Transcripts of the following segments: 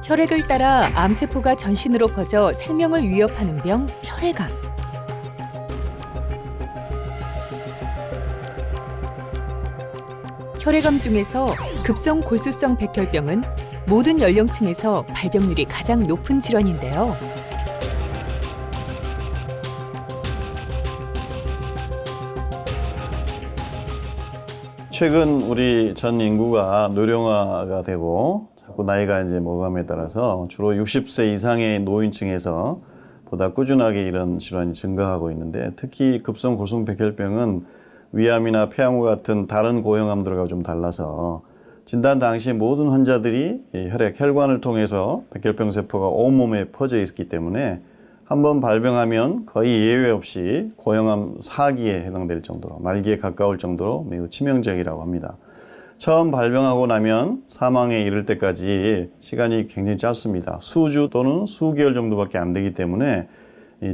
혈액을 따라 암세포가 전신으로 퍼져 생명을 위협하는 병, 혈액암. 혈액암 중에서 급성 골수성 백혈병은 모든 연령층에서 발병률이 가장 높은 질환인데요. 최근 우리 전 인구가 노령화가 되고 자꾸 나이가 이제 먹어감에 따라서 주로 60세 이상의 노인층에서 보다 꾸준하게 이런 질환이 증가하고 있는데, 특히 급성 골수성 백혈병은 위암이나 폐암과 같은 다른 고형암들과 좀 달라서 진단 당시 모든 환자들이 혈관을 통해서 백혈병 세포가 온몸에 퍼져 있기 때문에 한번 발병하면 거의 예외 없이 고형암 4기에 해당될 정도로, 말기에 가까울 정도로 매우 치명적이라고 합니다. 처음 발병하고 나면 사망에 이를 때까지 시간이 굉장히 짧습니다. 수주 또는 수개월 정도밖에 안 되기 때문에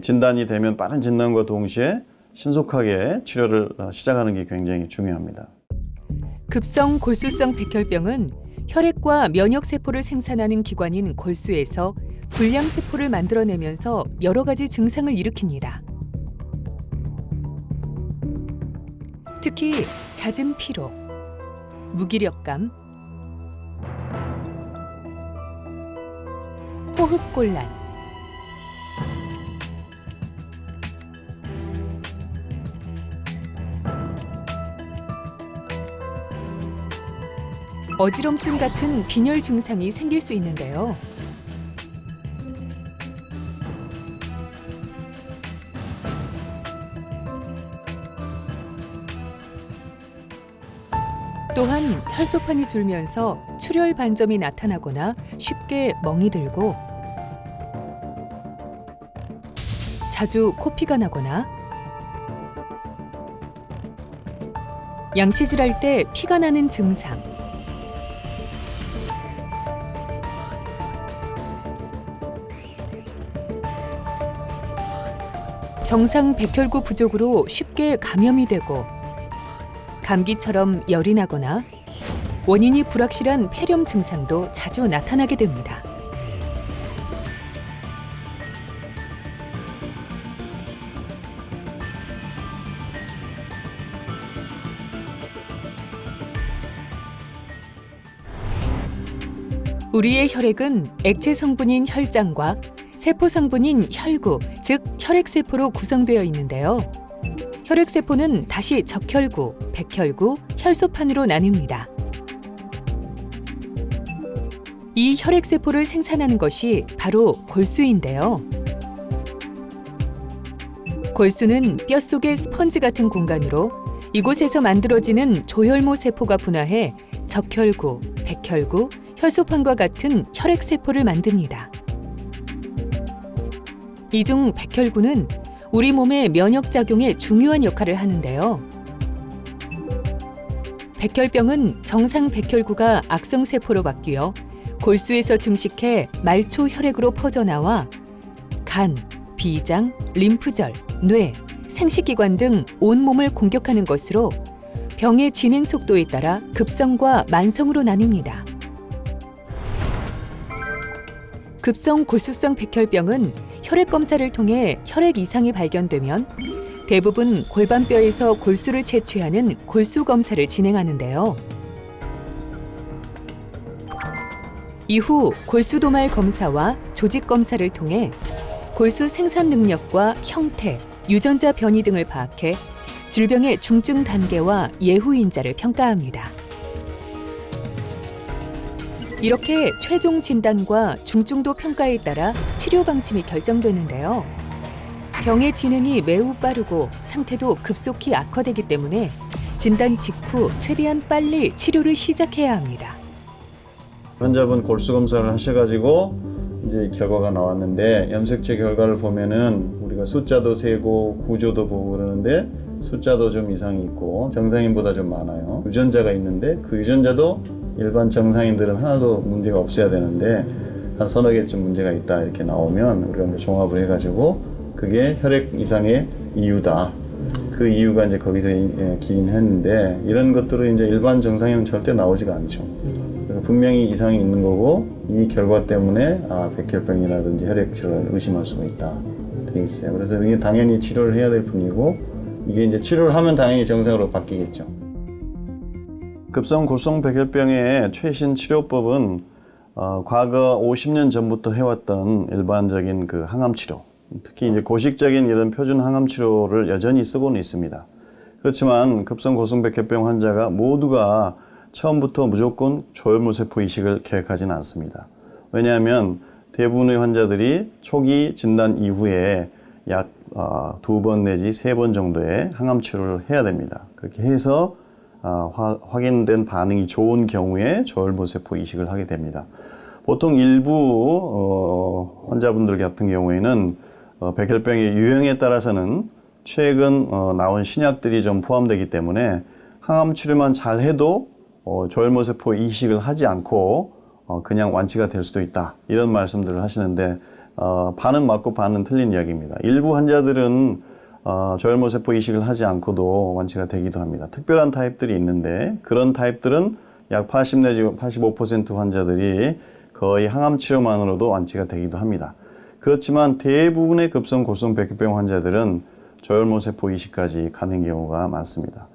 진단이 되면 빠른 진단과 동시에 신속하게 치료를 시작하는 게 굉장히 중요합니다. 급성 골수성 백혈병은 혈액과 면역세포를 생산하는 기관인 골수에서 불량세포를 만들어내면서 여러 가지 증상을 일으킵니다. 특히 잦은 피로, 무기력감, 호흡곤란, 어지럼증 같은 빈혈 증상이 생길 수 있는데요. 또한 혈소판이 줄면서 출혈 반점이 나타나거나 쉽게 멍이 들고, 자주 코피가 나거나, 양치질할 때 피가 나는 증상, 정상 백혈구 부족으로 쉽게 감염이 되고, 감기처럼 열이 나거나 원인이 불확실한 폐렴 증상도 자주 나타나게 됩니다. 우리의 혈액은 액체 성분인 혈장과 세포 성분인 혈구, 즉 혈액세포로 구성되어 있는데요. 혈액세포는 다시 적혈구, 백혈구, 혈소판으로 나뉩니다. 이 혈액세포를 생산하는 것이 바로 골수인데요. 골수는 뼛속의 스펀지 같은 공간으로 이곳에서 만들어지는 조혈모 세포가 분화해 적혈구, 백혈구, 혈소판과 같은 혈액세포를 만듭니다. 이 중 백혈구는 우리 몸의 면역작용에 중요한 역할을 하는데요. 백혈병은 정상 백혈구가 악성세포로 바뀌어 골수에서 증식해 말초 혈액으로 퍼져나와 간, 비장, 림프절, 뇌, 생식기관 등 온몸을 공격하는 것으로 병의 진행 속도에 따라 급성과 만성으로 나뉩니다. 급성 골수성 백혈병은 혈액 검사를 통해 혈액 이상이 발견되면 대부분 골반뼈에서 골수를 채취하는 골수 검사를 진행하는데요. 이후 골수도말 검사와 조직 검사를 통해 골수 생산 능력과 형태, 유전자 변이 등을 파악해 질병의 중증 단계와 예후 인자를 평가합니다. 이렇게 최종 진단과 중증도 평가에 따라 치료 방침이 결정되는데요. 병의 진행이 매우 빠르고 상태도 급속히 악화되기 때문에 진단 직후 최대한 빨리 치료를 시작해야 합니다. 환자분 골수 검사를 하셔가지고 이제 결과가 나왔는데, 염색체 결과를 보면은 우리가 숫자도 세고 구조도 보고 그러는데 숫자도 좀 이상이 있고 정상인보다 좀 많아요. 유전자가 있는데 그 유전자도 일반 정상인들은 하나도 문제가 없어야 되는데 한 서너 개쯤 문제가 있다 이렇게 나오면 우리가 이제 종합을 해가지고 그게 혈액 이상의 이유다. 그 이유가 이제 거기서 기인했는데, 이런 것들은 이제 일반 정상인은 절대 나오지가 않죠. 그래서 분명히 이상이 있는 거고 이 결과 때문에 백혈병이라든지 혈액질환을 의심할 수가 있다 되어 있어요. 그래서 이게 당연히 치료를 해야 될 뿐이고 이게 이제 치료를 하면 당연히 정상으로 바뀌겠죠. 급성 골성 백혈병의 최신 치료법은 과거 50년 전부터 해왔던 일반적인 그 항암 치료, 특히 이제 고식적인 이런 표준 항암 치료를 여전히 쓰고는 있습니다. 그렇지만 급성 골성 백혈병 환자가 모두가 처음부터 무조건 조혈모세포 이식을 계획하지는 않습니다. 왜냐하면 대부분의 환자들이 초기 진단 이후에 약 2번 내지 3번 정도의 항암 치료를 해야 됩니다. 그렇게 해서 확인된 반응이 좋은 경우에 조혈모세포 이식을 하게 됩니다. 보통 일부 환자분들 같은 경우에는 백혈병의 유형에 따라서는 최근 나온 신약들이 좀 포함되기 때문에 항암 치료만 잘 해도 조혈모세포 이식을 하지 않고 그냥 완치가 될 수도 있다 이런 말씀들을 하시는데 반은 맞고 반은 틀린 이야기입니다. 일부 환자들은 조혈모세포 이식을 하지 않고도 완치가 되기도 합니다. 특별한 타입들이 있는데 그런 타입들은 약 80 내지 85% 환자들이 거의 항암 치료만으로도 완치가 되기도 합니다. 그렇지만 대부분의 급성 골성 백혈병 환자들은 조혈모세포 이식까지 가는 경우가 많습니다.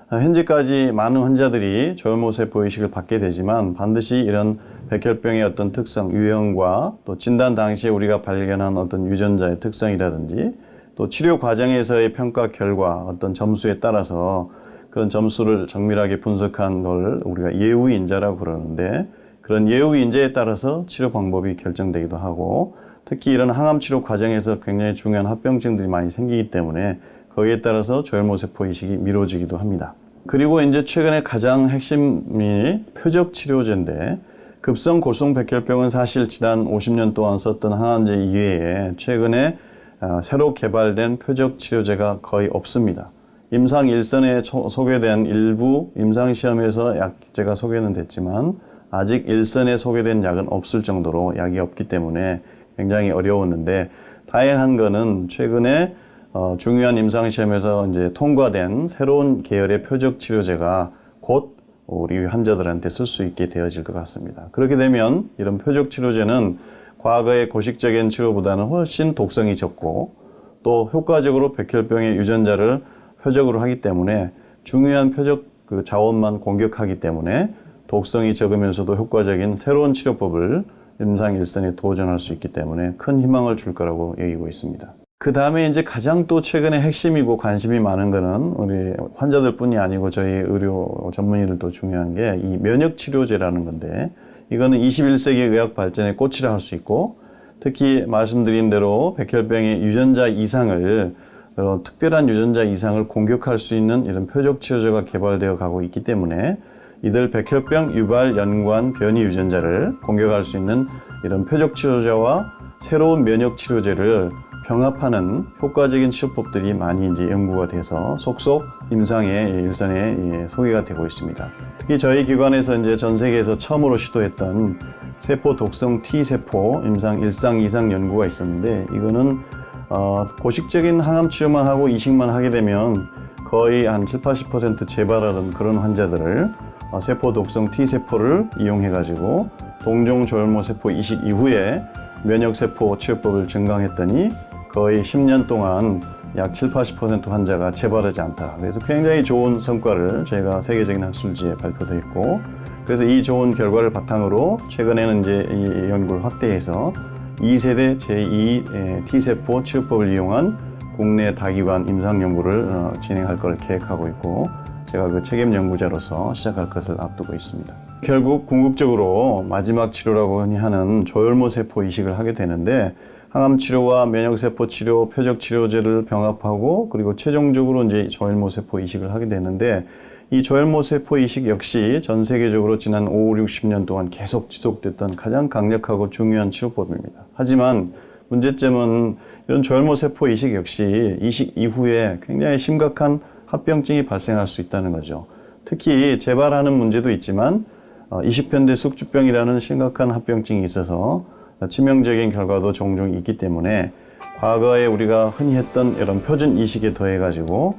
현재까지 많은 환자들이 조혈모세포 이식을 받게 되지만 반드시 이런 백혈병의 어떤 특성, 유형과 또 진단 당시에 우리가 발견한 어떤 유전자의 특성이라든지 또 치료 과정에서의 평가 결과 어떤 점수에 따라서 그런 점수를 정밀하게 분석한 걸 우리가 예후인자라고 그러는데 그런 예후인자에 따라서 치료 방법이 결정되기도 하고 특히 이런 항암 치료 과정에서 굉장히 중요한 합병증들이 많이 생기기 때문에 거기에 따라서 조혈모세포 이식이 미뤄지기도 합니다. 그리고 이제 최근에 가장 핵심이 표적 치료제인데 급성 골성 백혈병은 사실 지난 50년 동안 썼던 항암제 이외에 최근에 새로 개발된 표적 치료제가 거의 없습니다. 임상 1선에 소개된 일부 임상시험에서 약제가 소개는 됐지만 아직 1선에 소개된 약은 없을 정도로 약이 없기 때문에 굉장히 어려웠는데 다행한 거는 최근에 중요한 임상시험에서 이제 통과된 새로운 계열의 표적 치료제가 곧 우리 환자들한테 쓸 수 있게 되어질 것 같습니다. 그렇게 되면 이런 표적 치료제는 과거의 고식적인 치료보다는 훨씬 독성이 적고 또 효과적으로 백혈병의 유전자를 표적으로 하기 때문에 중요한 표적 그 자원만 공격하기 때문에 독성이 적으면서도 효과적인 새로운 치료법을 임상 1선에 도전할 수 있기 때문에 큰 희망을 줄 거라고 여기고 있습니다. 그 다음에 이제 가장 또 최근에 핵심이고 관심이 많은 거는 우리 환자들 뿐이 아니고 저희 의료 전문의들도 중요한 게 이 면역 치료제라는 건데 이거는 21세기 의학 발전의 꽃이라 할 수 있고 특히 말씀드린 대로 백혈병의 유전자 이상을 특별한 유전자 이상을 공격할 수 있는 이런 표적 치료제가 개발되어 가고 있기 때문에 이들 백혈병 유발 연관 변이 유전자를 공격할 수 있는 이런 표적 치료제와 새로운 면역 치료제를 병합하는 효과적인 치료법들이 많이 이제 연구가 돼서 속속 임상의 일선에 소개가 되고 있습니다. 특히 저희 기관에서 이제 전 세계에서 처음으로 시도했던 세포 독성 T세포 임상 1상 2상 연구가 있었는데 이거는 고식적인 항암 치료만 하고 이식만 하게 되면 거의 한 70-80% 재발하는 그런 환자들을 세포 독성 T세포를 이용해 가지고 동종 조혈모세포 이식 이후에 면역세포 치료법을 증강했더니 거의 10년 동안 약 70-80% 환자가 재발하지 않다. 그래서 굉장히 좋은 성과를 저희가 세계적인 학술지에 발표도 했고 그래서 이 좋은 결과를 바탕으로 최근에는 이제 이 연구를 확대해서 2세대 제2 T세포 치료법을 이용한 국내 다기관 임상 연구를 진행할 걸 계획하고 있고 제가 그 책임 연구자로서 시작할 것을 앞두고 있습니다. 결국 궁극적으로 마지막 치료라고 흔히 하는 조혈모세포 이식을 하게 되는데 항암 치료와 면역세포 치료, 표적 치료제를 병합하고 그리고 최종적으로 이제 조혈모세포 이식을 하게 되는데 이 조혈모세포 이식 역시 전 세계적으로 지난 5, 60년 동안 계속 지속됐던 가장 강력하고 중요한 치료법입니다. 하지만 문제점은 이런 조혈모세포 이식 역시 이식 이후에 굉장히 심각한 합병증이 발생할 수 있다는 거죠. 특히 재발하는 문제도 있지만 20편대 숙주병이라는 심각한 합병증이 있어서 치명적인 결과도 종종 있기 때문에 과거에 우리가 흔히 했던 이런 표준 이식에 더해 가지고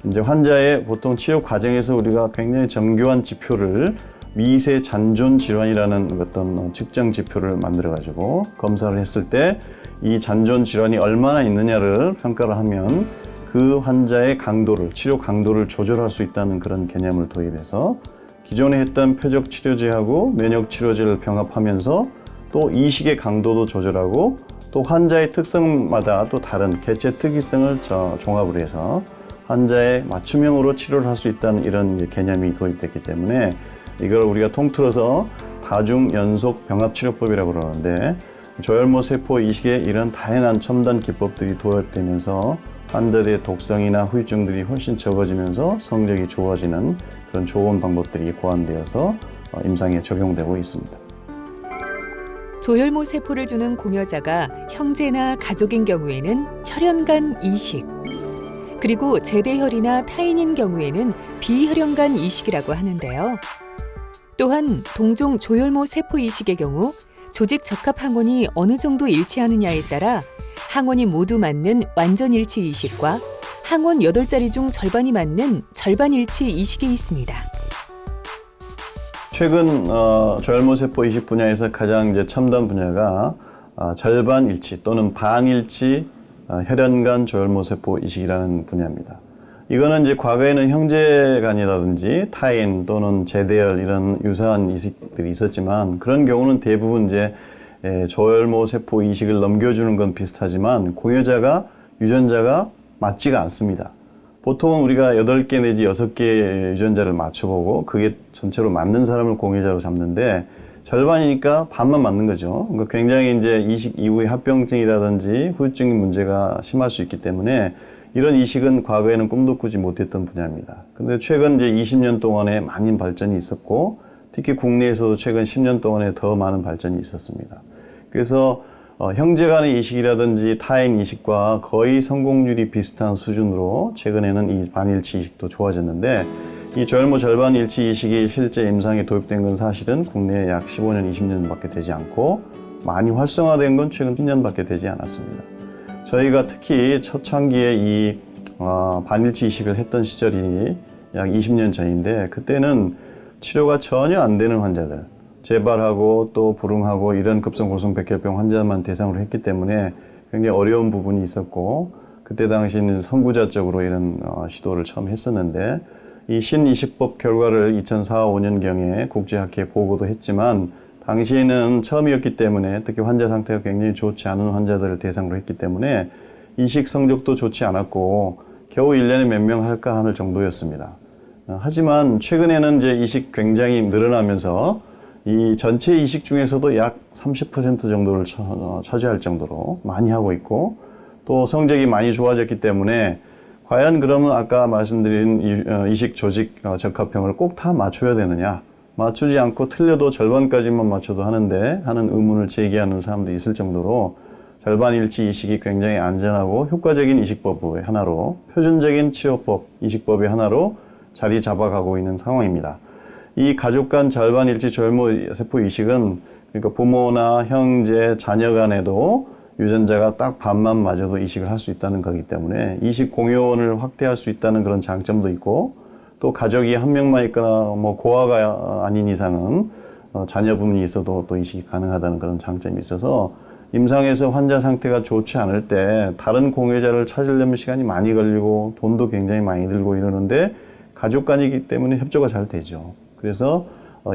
이제 환자의 보통 치료 과정에서 우리가 굉장히 정교한 지표를 미세 잔존 질환이라는 어떤 측정 지표를 만들어 가지고 검사를 했을 때 이 잔존 질환이 얼마나 있느냐를 평가를 하면 그 환자의 강도를, 치료 강도를 조절할 수 있다는 그런 개념을 도입해서 기존에 했던 표적 치료제하고 면역 치료제를 병합하면서 또 이식의 강도도 조절하고 또 환자의 특성마다 또 다른 개체 특이성을 종합을 해서 환자의 맞춤형으로 치료를 할 수 있다는 이런 개념이 도입됐기 때문에 이걸 우리가 통틀어서 다중 연속 병합 치료법이라고 그러는데 조혈모 세포 이식에 이런 다양한 첨단 기법들이 도입되면서 환자들의 독성이나 후유증들이 훨씬 적어지면서 성적이 좋아지는 그런 좋은 방법들이 고안되어서 임상에 적용되고 있습니다. 조혈모 세포를 주는 공여자가 형제나 가족인 경우에는 혈연간 이식, 그리고 제대혈이나 타인인 경우에는 비혈연간 이식이라고 하는데요. 또한 동종 조혈모 세포 이식의 경우 조직 적합 항원이 어느 정도 일치하느냐에 따라 항원이 모두 맞는 완전 일치 이식과 항원 8자리 중 절반이 맞는 절반 일치 이식이 있습니다. 최근 조혈모 세포 이식 분야에서 가장 이제 첨단 분야가 절반 일치 또는 반일치 혈연간 조혈모 세포 이식이라는 분야입니다. 이거는 이제 과거에는 형제간이라든지 타인 또는 제대혈 이런 유사한 이식들이 있었지만 그런 경우는 대부분 이제 조혈모 세포 이식을 넘겨주는 건 비슷하지만 공여자가 유전자가 맞지가 않습니다. 보통은 우리가 8개 내지 6개의 유전자를 맞춰보고 그게 전체로 맞는 사람을 공여자로 잡는데 절반이니까 반만 맞는 거죠. 그러니까 굉장히 이제 이식 이후에 합병증이라든지 후유증 문제가 심할 수 있기 때문에 이런 이식은 과거에는 꿈도 꾸지 못했던 분야입니다. 근데 최근 이제 20년 동안에 많은 발전이 있었고 특히 국내에서도 최근 10년 동안에 더 많은 발전이 있었습니다. 그래서 형제 간의 이식이라든지 타인 이식과 거의 성공률이 비슷한 수준으로 최근에는 이 반일치 이식도 좋아졌는데 이 조혈모 절반 일치 이식이 실제 임상에 도입된 건 사실은 국내에 약 15년, 20년밖에 되지 않고 많이 활성화된 건 최근 10년밖에 되지 않았습니다. 저희가 특히 초창기에 이 반일치 이식을 했던 시절이 약 20년 전인데 그때는 치료가 전혀 안 되는 환자들, 재발하고 또 불응하고 이런 급성골성백혈병 환자만 대상으로 했기 때문에 굉장히 어려운 부분이 있었고 그때 당시에는 선구자적으로 이런 시도를 처음 했었는데 이 신이식법 결과를 2004-5년경에 국제학회에 보고도 했지만 당시에는 처음이었기 때문에 특히 환자 상태가 굉장히 좋지 않은 환자들을 대상으로 했기 때문에 이식 성적도 좋지 않았고 겨우 1년에 몇 명 할까 하는 정도였습니다. 하지만 최근에는 이제 이식 굉장히 늘어나면서 이 전체 이식 중에서도 약 30% 정도를 차지할 정도로 많이 하고 있고 또 성적이 많이 좋아졌기 때문에 과연 그러면 아까 말씀드린 이식 조직 적합형을 꼭 다 맞춰야 되느냐? 맞추지 않고 틀려도 절반까지만 맞춰도 하는데 하는 의문을 제기하는 사람도 있을 정도로 절반 일치 이식이 굉장히 안전하고 효과적인 이식법의 하나로 표준적인 치료법, 이식법의 하나로 자리 잡아가고 있는 상황입니다. 이 가족 간 절반 일치 조혈모 세포 이식은 그러니까 부모나 형제, 자녀 간에도 유전자가 딱 반만 맞아도 이식을 할 수 있다는 거기 때문에 이식 공여원을 확대할 수 있다는 그런 장점도 있고 또 가족이 한 명만 있거나 뭐 고아가 아닌 이상은 자녀분이 있어도 또 이식이 가능하다는 그런 장점이 있어서 임상에서 환자 상태가 좋지 않을 때 다른 공여자를 찾으려면 시간이 많이 걸리고 돈도 굉장히 많이 들고 이러는데 가족 간이기 때문에 협조가 잘 되죠. 그래서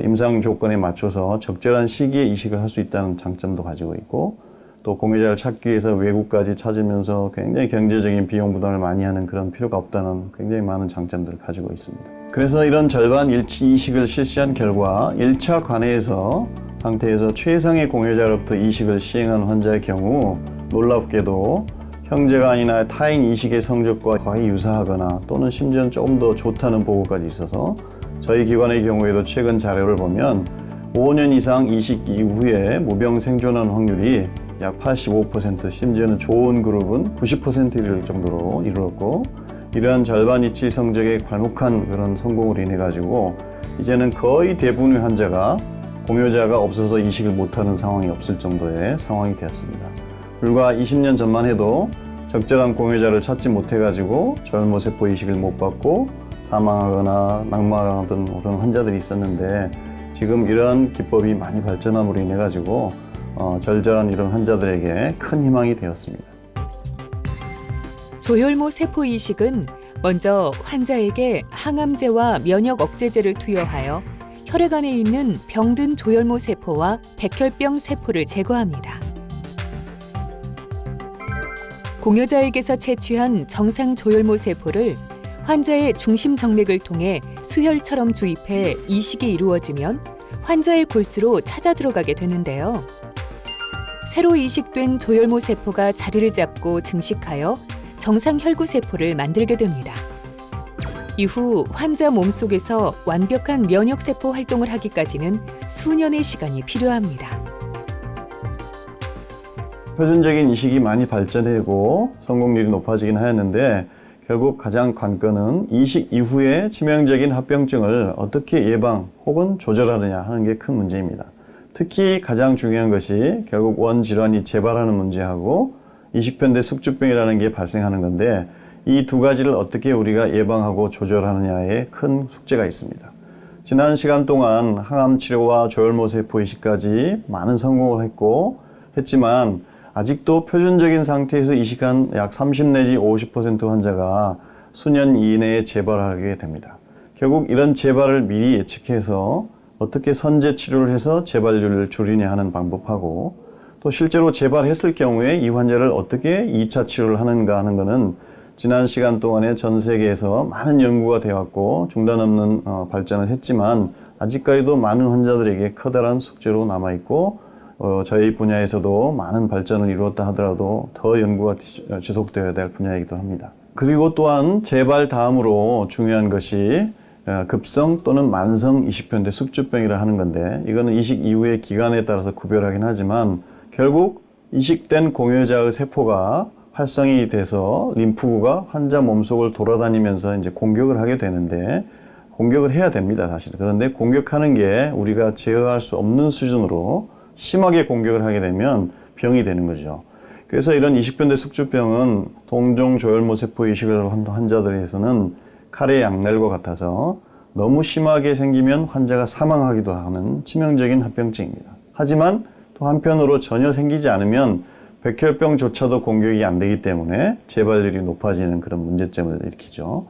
임상 조건에 맞춰서 적절한 시기에 이식을 할 수 있다는 장점도 가지고 있고 또 공여자를 찾기 위해서 외국까지 찾으면서 굉장히 경제적인 비용 부담을 많이 하는 그런 필요가 없다는 굉장히 많은 장점들을 가지고 있습니다. 그래서 이런 절반 일치 이식을 실시한 결과 1차 관해에서 상태에서 최상의 공여자로부터 이식을 시행한 환자의 경우 놀랍게도 형제간이나 타인 이식의 성적과 거의 유사하거나 또는 심지어는 조금 더 좋다는 보고까지 있어서 저희 기관의 경우에도 최근 자료를 보면 5년 이상 이식 이후에 무병 생존한 확률이 약 85%, 심지어는 좋은 그룹은 90%일 정도로 이르렀고 이러한 절반 일치 성적에 괄목한 그런 성공을 인해 가지고 이제는 거의 대부분의 환자가 공여자가 없어서 이식을 못하는 상황이 없을 정도의 상황이 되었습니다. 불과 20년 전만 해도 적절한 공여자를 찾지 못해 가지고 조혈모 세포 이식을 못 받고 사망하거나 낙마하던 그런 환자들이 있었는데 지금 이러한 기법이 많이 발전함으로 인해 가지고 절절한 이런 환자들에게 큰 희망이 되었습니다. 조혈모 세포 이식은 먼저 환자에게 항암제와 면역 억제제를 투여하여 혈액 안에 있는 병든 조혈모 세포와 백혈병 세포를 제거합니다. 공여자에게서 채취한 정상 조혈모 세포를 환자의 중심 정맥을 통해 수혈처럼 주입해 이식이 이루어지면 환자의 골수로 찾아 들어가게 되는데요. 새로 이식된 조혈모 세포가 자리를 잡고 증식하여 정상 혈구 세포를 만들게 됩니다. 이후 환자 몸속에서 완벽한 면역 세포 활동을 하기까지는 수년의 시간이 필요합니다. 표준적인 이식이 많이 발전되고 성공률이 높아지긴 하였는데 결국 가장 관건은 이식 이후에 치명적인 합병증을 어떻게 예방 혹은 조절하느냐 하는 게 큰 문제입니다. 특히 가장 중요한 것이 결국 원질환이 재발하는 문제하고 이식편대 숙주병이라는 게 발생하는 건데 이 두 가지를 어떻게 우리가 예방하고 조절하느냐에 큰 숙제가 있습니다. 지난 시간 동안 항암 치료와 조혈모 세포 이식까지 많은 성공을 했지만 아직도 표준적인 상태에서 이식한 약 30 내지 50% 환자가 수년 이내에 재발하게 됩니다. 결국 이런 재발을 미리 예측해서 어떻게 선제 치료를 해서 재발률을 줄이냐 하는 방법하고 또 실제로 재발했을 경우에 이 환자를 어떻게 2차 치료를 하는가 하는 것은 지난 시간 동안에 전 세계에서 많은 연구가 되었고 중단 없는 발전을 했지만 아직까지도 많은 환자들에게 커다란 숙제로 남아있고 저희 분야에서도 많은 발전을 이루었다 하더라도 더 연구가 지속되어야 될 분야이기도 합니다. 그리고 또한 재발 다음으로 중요한 것이 급성 또는 만성 이식편대 숙주병이라 하는 건데 이거는 이식 이후의 기간에 따라서 구별하긴 하지만 결국 이식된 공여자의 세포가 활성이 돼서 림프구가 환자 몸속을 돌아다니면서 이제 공격을 하게 되는데 공격을 해야 됩니다, 사실. 그런데 공격하는 게 우리가 제어할 수 없는 수준으로 심하게 공격을 하게 되면 병이 되는 거죠. 그래서 이런 이식편대 숙주병은 동종 조혈모 세포 이식을 한 환자들에서는 칼의 양날과 같아서 너무 심하게 생기면 환자가 사망하기도 하는 치명적인 합병증입니다. 하지만 또 한편으로 전혀 생기지 않으면 백혈병조차도 공격이 안 되기 때문에 재발률이 높아지는 그런 문제점을 일으키죠.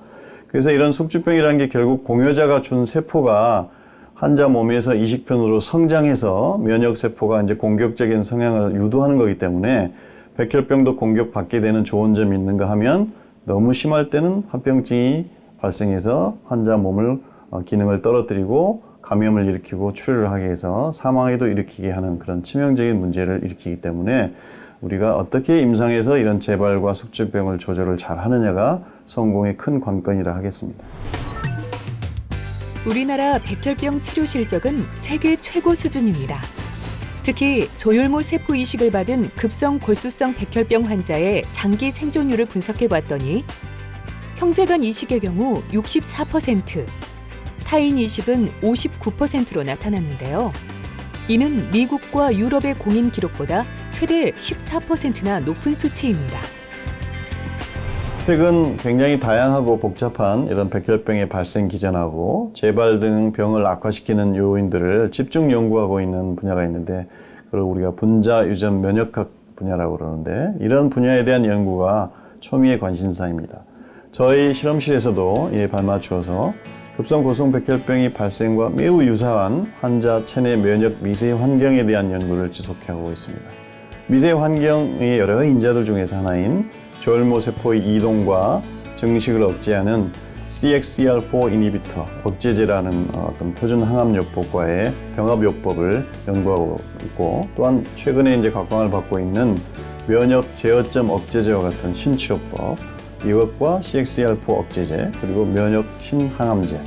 그래서 이런 숙주병이라는 게 결국 공여자가 준 세포가 환자 몸에서 이식편으로 성장해서 면역세포가 이제 공격적인 성향을 유도하는 거기 때문에 백혈병도 공격받게 되는 좋은 점이 있는가 하면 너무 심할 때는 합병증이 발생해서 환자 몸을 기능을 떨어뜨리고 감염을 일으키고 출혈을 하게 해서 사망에도 일으키게 하는 그런 치명적인 문제를 일으키기 때문에 우리가 어떻게 임상에서 이런 재발과 숙주병을 조절을 잘 하느냐가 성공의 큰 관건이라 하겠습니다. 우리나라 백혈병 치료 실적은 세계 최고 수준입니다. 특히 조혈모 세포 이식을 받은 급성 골수성 백혈병 환자의 장기 생존율을 분석해 봤더니 형제간 이식의 경우 64%, 타인 이식은 59%로 나타났는데요. 이는 미국과 유럽의 공인 기록보다 최대 14%나 높은 수치입니다. 최근 굉장히 다양하고 복잡한 이런 백혈병의 발생 기전하고 재발 등 병을 악화시키는 요인들을 집중 연구하고 있는 분야가 있는데 그걸 우리가 분자 유전 면역학 분야라고 그러는데 이런 분야에 대한 연구가 초미의 관심사입니다. 저희 실험실에서도 이에 발맞추어서 급성 고성 백혈병의 발생과 매우 유사한 환자 체내 면역 미세 환경에 대한 연구를 지속하고 있습니다. 미세 환경의 여러 인자들 중에서 하나인 조혈모 세포의 이동과 증식을 억제하는 CXCR4 이니비터 억제제라는 어떤 표준 항암요법과의 병합요법을 연구하고 있고 또한 최근에 이제 각광을 받고 있는 면역 제어점 억제제와 같은 신치료법 이것과 CXCR4 억제제 그리고 면역 신항암제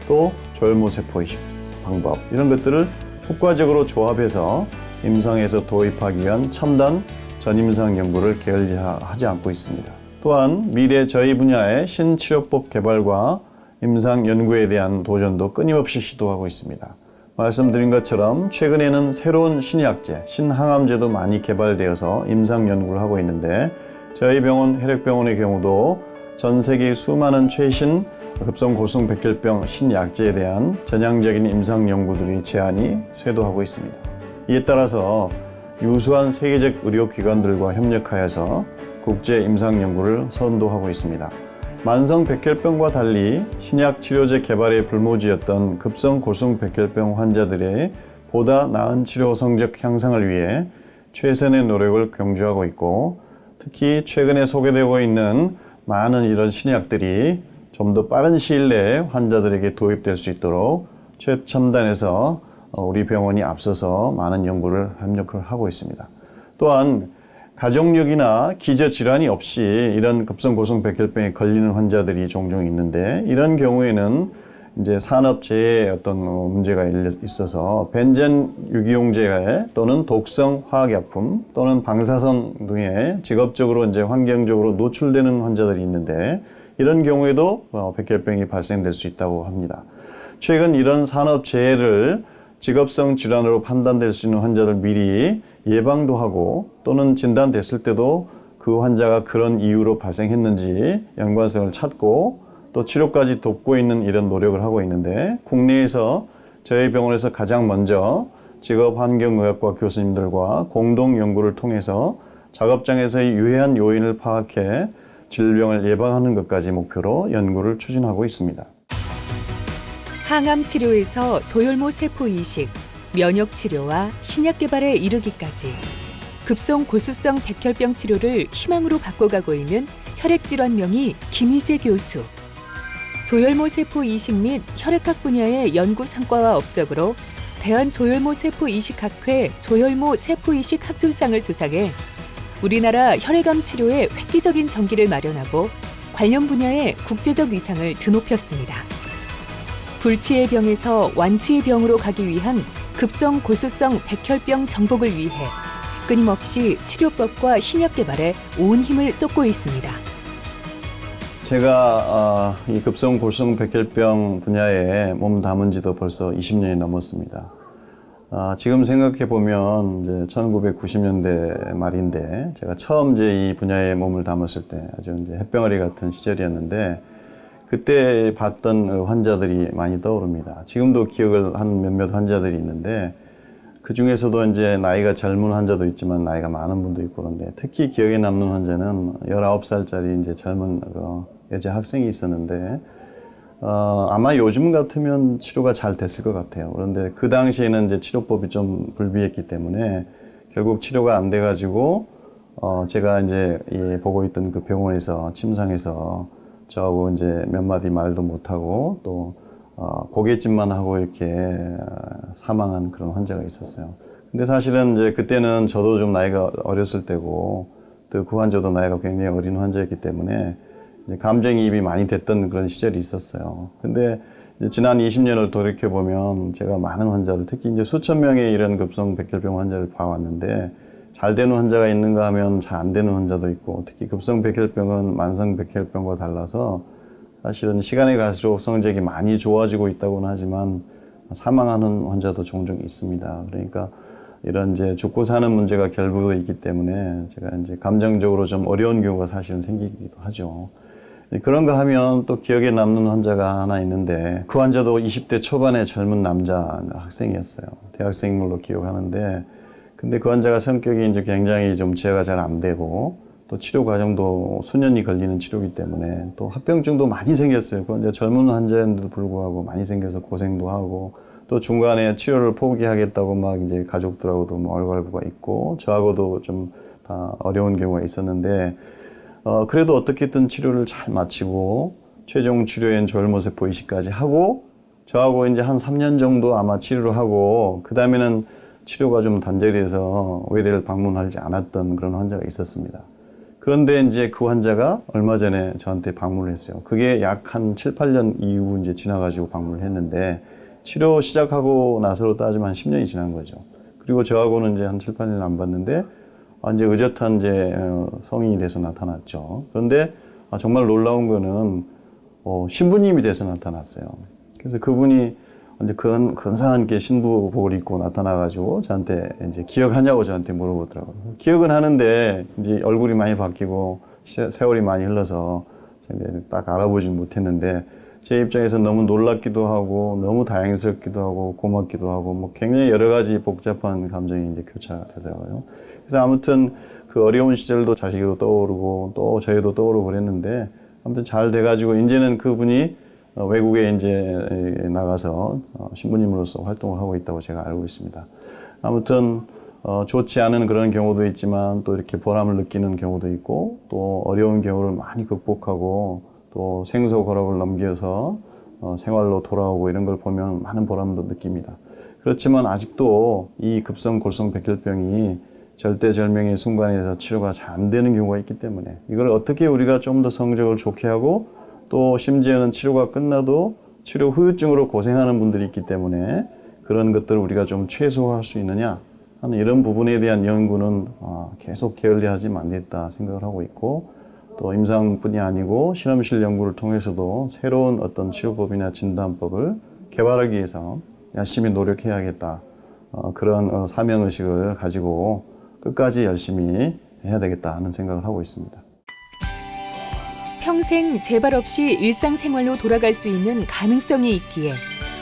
또 조혈모 세포 이식 방법 이런 것들을 효과적으로 조합해서 임상에서 도입하기 위한 첨단 전임상 연구를 게을리하지 않고 있습니다. 또한 미래 저희 분야의 신치료법 개발과 임상 연구에 대한 도전도 끊임없이 시도하고 있습니다. 말씀드린 것처럼 최근에는 새로운 신약제, 신항암제도 많이 개발되어서 임상 연구를 하고 있는데 저희 병원 혈액병원의 경우도 전 세계 수많은 최신 급성 고성 백혈병 신약제에 대한 전향적인 임상 연구들이 제한이 쇄도하고 있습니다. 이에 따라서 유수한 세계적 의료기관들과 협력하여서 국제 임상 연구를 선도하고 있습니다. 만성 백혈병과 달리 신약 치료제 개발의 불모지였던 급성 고성 백혈병 환자들의 보다 나은 치료 성적 향상을 위해 최선의 노력을 경주하고 있고, 특히 최근에 소개되고 있는 많은 이런 신약들이 좀 더 빠른 시일 내에 환자들에게 도입될 수 있도록 최첨단에서 우리 병원이 앞서서 많은 연구를 협력을 하고 있습니다. 또한 가족력이나 기저질환이 없이 이런 급성 고성 백혈병에 걸리는 환자들이 종종 있는데, 이런 경우에는 이제 산업재해의 어떤 문제가 있어서 벤젠 유기용제 또는 독성 화학약품 또는 방사선 등의 직업적으로 이제 환경적으로 노출되는 환자들이 있는데, 이런 경우에도 백혈병이 발생될 수 있다고 합니다. 최근 이런 산업재해를 직업성 질환으로 판단될 수 있는 환자들 미리 예방도 하고, 또는 진단됐을 때도 그 환자가 그런 이유로 발생했는지 연관성을 찾고 또 치료까지 돕고 있는 이런 노력을 하고 있는데, 국내에서 저희 병원에서 가장 먼저 직업환경의학과 교수님들과 공동 연구를 통해서 작업장에서의 유해한 요인을 파악해 질병을 예방하는 것까지 목표로 연구를 추진하고 있습니다. 항암 치료에서 조혈모 세포 이식, 면역 치료와 신약 개발에 이르기까지 급성 고수성 백혈병 치료를 희망으로 바꿔가고 있는 혈액질환 명의 김희재 교수. 조혈모 세포 이식 및 혈액학 분야의 연구 성과와 업적으로 대한조혈모 세포 이식학회 조혈모 세포 이식 학술상을 수상해 우리나라 혈액암 치료에 획기적인 전기를 마련하고 관련 분야의 국제적 위상을 드높였습니다. 불치의 병에서 완치의 병으로 가기 위한 급성 고수성 백혈병 정복을 위해 끊임없이 치료법과 신약 개발에 온 힘을 쏟고 있습니다. 제가 이 급성 고수성 백혈병 분야에 몸 담은 지도 벌써 20년이 넘었습니다. 지금 생각해 보면 이제 1990년대 말인데, 제가 처음 이제 이 분야에 몸을 담았을 때 아주 이제 햇병아리 같은 시절이었는데, 그때 봤던 환자들이 많이 떠오릅니다. 지금도 기억을 한 몇몇 환자들이 있는데, 그 중에서도 이제 나이가 젊은 환자도 있지만 나이가 많은 분도 있고, 그런데 특히 기억에 남는 환자는 19살짜리 이제 젊은 여자 학생이 있었는데, 아마 요즘 같으면 치료가 잘 됐을 것 같아요. 그런데 그 당시에는 이제 치료법이 좀 불비했기 때문에 결국 치료가 안 돼가지고, 제가 이제 보고 있던 그 병원에서 침상에서 저하고 이제 몇 마디 말도 못하고 또 고갯짓만 하고 이렇게 사망한 그런 환자가 있었어요. 근데 사실은 이제 그때는 저도 좀 나이가 어렸을 때고, 또 그 환자도 나이가 굉장히 어린 환자였기 때문에 감정이입이 많이 됐던 그런 시절이 있었어요. 근데 지난 20년을 돌이켜보면 제가 많은 환자들, 특히 이제 수천 명의 이런 급성 백혈병 환자를 봐왔는데, 잘 되는 환자가 있는가 하면 잘 안 되는 환자도 있고, 특히 급성 백혈병은 만성 백혈병과 달라서 사실은 시간이 갈수록 성적이 많이 좋아지고 있다고는 하지만 사망하는 환자도 종종 있습니다. 그러니까 이런 이제 죽고 사는 문제가 결부되어 있기 때문에 제가 이제 감정적으로 좀 어려운 경우가 사실은 생기기도 하죠. 그런가 하면 또 기억에 남는 환자가 하나 있는데, 그 환자도 20대 초반의 젊은 남자 학생이었어요. 대학생으로 기억하는데, 근데 그 환자가 성격이 이제 굉장히 좀 제어가 잘 안 되고, 또 치료 과정도 수년이 걸리는 치료이기 때문에 또 합병증도 많이 생겼어요. 그 환자 젊은 환자인데도 불구하고 많이 생겨서 고생도 하고, 또 중간에 치료를 포기하겠다고 막 이제 가족들하고도 뭐 얼갈구가 있고, 저하고도 좀 다 어려운 경우가 있었는데, 그래도 어떻게든 치료를 잘 마치고 최종 치료엔 조혈모세포 이식까지 하고, 저하고 이제 한 3년 정도 아마 치료를 하고, 그 다음에는 치료가 좀 단절이 돼서 외래를 방문하지 않았던 그런 환자가 있었습니다. 그런데 이제 그 환자가 얼마 전에 저한테 방문을 했어요. 그게 약 한 7, 8년 이후 이제 지나가지고 방문을 했는데, 치료 시작하고 나서로 따지면 한 10년이 지난 거죠. 그리고 저하고는 이제 한 7, 8년 안 봤는데, 이제 의젓한 이제 성인이 돼서 나타났죠. 그런데 정말 놀라운 거는 신부님이 돼서 나타났어요. 그래서 그분이 이제 근사한 게 신부복을 입고 나타나가지고 저한테 이제 기억하냐고 저한테 물어보더라고요. 기억은 하는데 이제 얼굴이 많이 바뀌고 세월이 많이 흘러서 딱 알아보진 못했는데, 제 입장에서 너무 놀랍기도 하고 너무 다행스럽기도 하고 고맙기도 하고 뭐 굉장히 여러 가지 복잡한 감정이 이제 교차가 되더라고요. 그래서 아무튼 그 어려운 시절도 자식도 떠오르고 또 저희도 떠오르고 그랬는데 아무튼 잘 돼가지고 이제는 그분이 외국에 이제 나가서 신부님으로서 활동을 하고 있다고 제가 알고 있습니다. 아무튼 좋지 않은 그런 경우도 있지만 또 이렇게 보람을 느끼는 경우도 있고 또 어려운 경우를 많이 극복하고 또 생소고락을 넘겨서 생활로 돌아오고 이런 걸 보면 많은 보람도 느낍니다. 그렇지만 아직도 이 급성 골성 백혈병이 절대절명의 순간에서 치료가 잘 안 되는 경우가 있기 때문에 이걸 어떻게 우리가 좀 더 성적을 좋게 하고 또 심지어는 치료가 끝나도 치료 후유증으로 고생하는 분들이 있기 때문에 그런 것들을 우리가 좀 최소화할 수 있느냐 하는 이런 부분에 대한 연구는 계속 게을리하지는 않겠다 생각을 하고 있고 또 임상뿐이 아니고 실험실 연구를 통해서도 새로운 어떤 치료법이나 진단법을 개발하기 위해서 열심히 노력해야겠다. 그런 사명의식을 가지고 끝까지 열심히 해야 되겠다 하는 생각을 하고 있습니다. 평생 재발 없이 일상생활로 돌아갈 수 있는 가능성이 있기에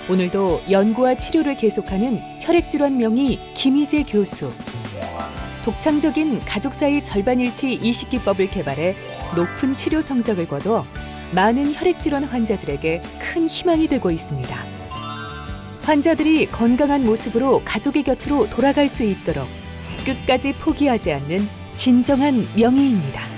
오늘도 연구와 치료를 계속하는 혈액질환 명의 김희재 교수. 독창적인 가족 사이 절반일치 이식기법을 개발해 높은 치료 성적을 거둬 많은 혈액질환 환자들에게 큰 희망이 되고 있습니다. 환자들이 건강한 모습으로 가족의 곁으로 돌아갈 수 있도록 끝까지 포기하지 않는 진정한 명의입니다.